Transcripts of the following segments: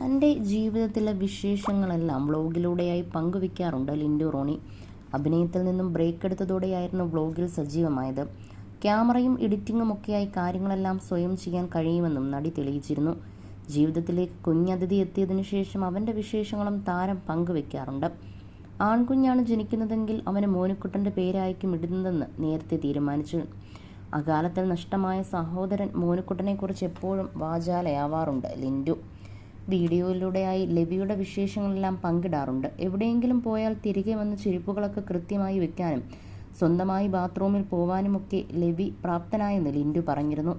തൻ്റെ ജീവിതത്തിലെ വിശേഷങ്ങളെല്ലാം വ്ളോഗിലൂടെയായി പങ്കുവയ്ക്കാറുണ്ട് ലിൻഡു റോണി. അഭിനയത്തിൽ നിന്നും ബ്രേക്ക് എടുത്തതോടെയായിരുന്നു വ്ളോഗിൽ സജീവമായത്. ക്യാമറയും എഡിറ്റിംഗും ഒക്കെയായി കാര്യങ്ങളെല്ലാം സ്വയം ചെയ്യാൻ കഴിയുമെന്നും നടി തെളിയിച്ചിരുന്നു. ജീവിതത്തിലേക്ക് കുഞ്ഞതിഥി എത്തിയതിനു ശേഷം അവൻ്റെ വിശേഷങ്ങളും താരം പങ്കുവയ്ക്കാറുണ്ട്. ആൺകുഞ്ഞാണ് ജനിക്കുന്നതെങ്കിൽ അവന് മോനുക്കുട്ടൻ്റെ പേരായിരിക്കും ഇടുന്നതെന്ന് നേരത്തെ തീരുമാനിച്ചു. അകാലത്തിൽ നഷ്ടമായ സഹോദരൻ മോനുക്കുട്ടനെക്കുറിച്ച് എപ്പോഴും വാചാലയാവാറുണ്ട് ലിൻഡു. വീഡിയോയിലൂടെയായി ലെവിയുടെ വിശേഷങ്ങളെല്ലാം പങ്കിടാറുണ്ട്. എവിടെയെങ്കിലും പോയാൽ തിരികെ വന്ന് ചെരുപ്പുകളൊക്കെ കൃത്യമായി വെക്കാനും സ്വന്തമായി ബാത്റൂമിൽ പോവാനുമൊക്കെ ലെവി പ്രാപ്തനായെന്ന് ലിൻഡു പറഞ്ഞിരുന്നു.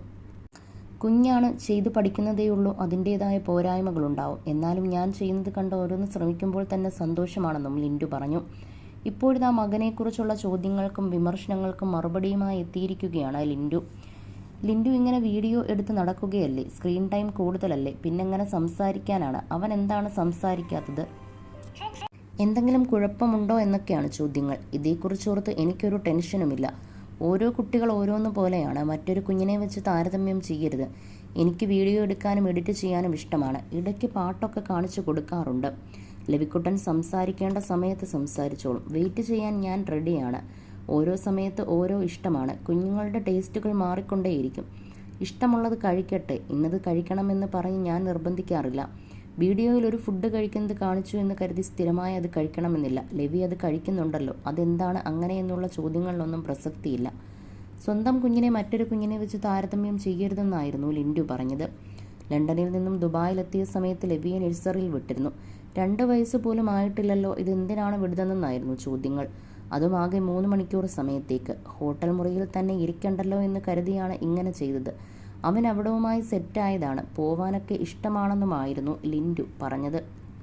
കുഞ്ഞാണ്, ചെയ്തു പഠിക്കുന്നതേയുള്ളൂ, അതിൻ്റേതായ പോരായ്മകളുണ്ടാവും. എന്നാലും ഞാൻ ചെയ്യുന്നത് കണ്ട് ഓരോന്ന് ശ്രമിക്കുമ്പോൾ തന്നെ സന്തോഷമാണെന്നും ലിൻഡു പറഞ്ഞു. ഇപ്പോഴിതാ മകനെക്കുറിച്ചുള്ള ചോദ്യങ്ങൾക്കും വിമർശനങ്ങൾക്കും മറുപടിയുമായി എത്തിയിരിക്കുകയാണ് ലിൻഡു ഇങ്ങനെ വീഡിയോ എടുത്ത് നടക്കുകയല്ലേ, സ്ക്രീൻ ടൈം കൂടുതലല്ലേ, പിന്നെങ്ങനെ സംസാരിക്കാനാണ്, അവൻ എന്താണ് സംസാരിക്കാത്തത്, എന്തെങ്കിലും കുഴപ്പമുണ്ടോ എന്നൊക്കെയാണ് ചോദ്യങ്ങൾ. ഇതേക്കുറിച്ചോർത്ത് എനിക്കൊരു ടെൻഷനുമില്ല. ഓരോ കുട്ടികൾ ഓരോന്ന് പോലെയാണ്, മറ്റൊരു കുഞ്ഞിനെ വെച്ച് താരതമ്യം ചെയ്യരുത്. എനിക്ക് വീഡിയോ എടുക്കാനും എഡിറ്റ് ചെയ്യാനും ഇഷ്ടമാണ്. ഇടയ്ക്ക് പാട്ടൊക്കെ കാണിച്ചു കൊടുക്കാറുണ്ട്. ലവിക്കുട്ടൻ സംസാരിക്കേണ്ട സമയത്ത് സംസാരിച്ചോളും. വെയിറ്റ് ചെയ്യാൻ ഞാൻ റെഡിയാണ്. ഓരോ സമയത്ത് ഓരോ ഇഷ്ടമാണ്. കുഞ്ഞുങ്ങളുടെ ടേസ്റ്റുകൾ മാറിക്കൊണ്ടേയിരിക്കും. ഇഷ്ടമുള്ളത് കഴിക്കട്ടെ, ഇന്നത് കഴിക്കണമെന്ന് പറഞ്ഞ് ഞാൻ നിർബന്ധിക്കാറില്ല. വീഡിയോയിൽ ഒരു ഫുഡ് കഴിക്കുന്നത് കാണിച്ചു എന്ന് കരുതി സ്ഥിരമായി അത് കഴിക്കണമെന്നില്ല. ലെവി അത് കഴിക്കുന്നുണ്ടല്ലോ, അതെന്താണ് അങ്ങനെയെന്നുള്ള ചോദ്യങ്ങളിലൊന്നും പ്രസക്തിയില്ല. സ്വന്തം കുഞ്ഞിനെ മറ്റൊരു കുഞ്ഞിനെ വെച്ച് താരതമ്യം ചെയ്യരുതെന്നായിരുന്നു ലിൻഡു പറഞ്ഞത്. ലണ്ടനിൽ നിന്നും ദുബായിലെത്തിയ സമയത്ത് ലെവിയെ നഴ്സറിയിൽ വിട്ടിരുന്നു. 2 വയസ്സ് പോലും ആയിട്ടില്ലല്ലോ, ഇതെന്തിനാണ് വിടുന്നതെന്നായിരുന്നു ചോദ്യങ്ങൾ. അതും ആകെ 3 മണിക്കൂർ സമയത്തേക്ക്. ഹോട്ടൽ മുറിയിൽ തന്നെ ഇരിക്കണ്ടല്ലോ എന്ന് കരുതിയാണ് ഇങ്ങനെ ചെയ്തത്. അവൻ അവിടവുമായി സെറ്റായതാണ്. പോവാനൊക്കെ ഇഷ്ടമാണെന്നുമായിരുന്നു ലിൻഡു പറഞ്ഞത്.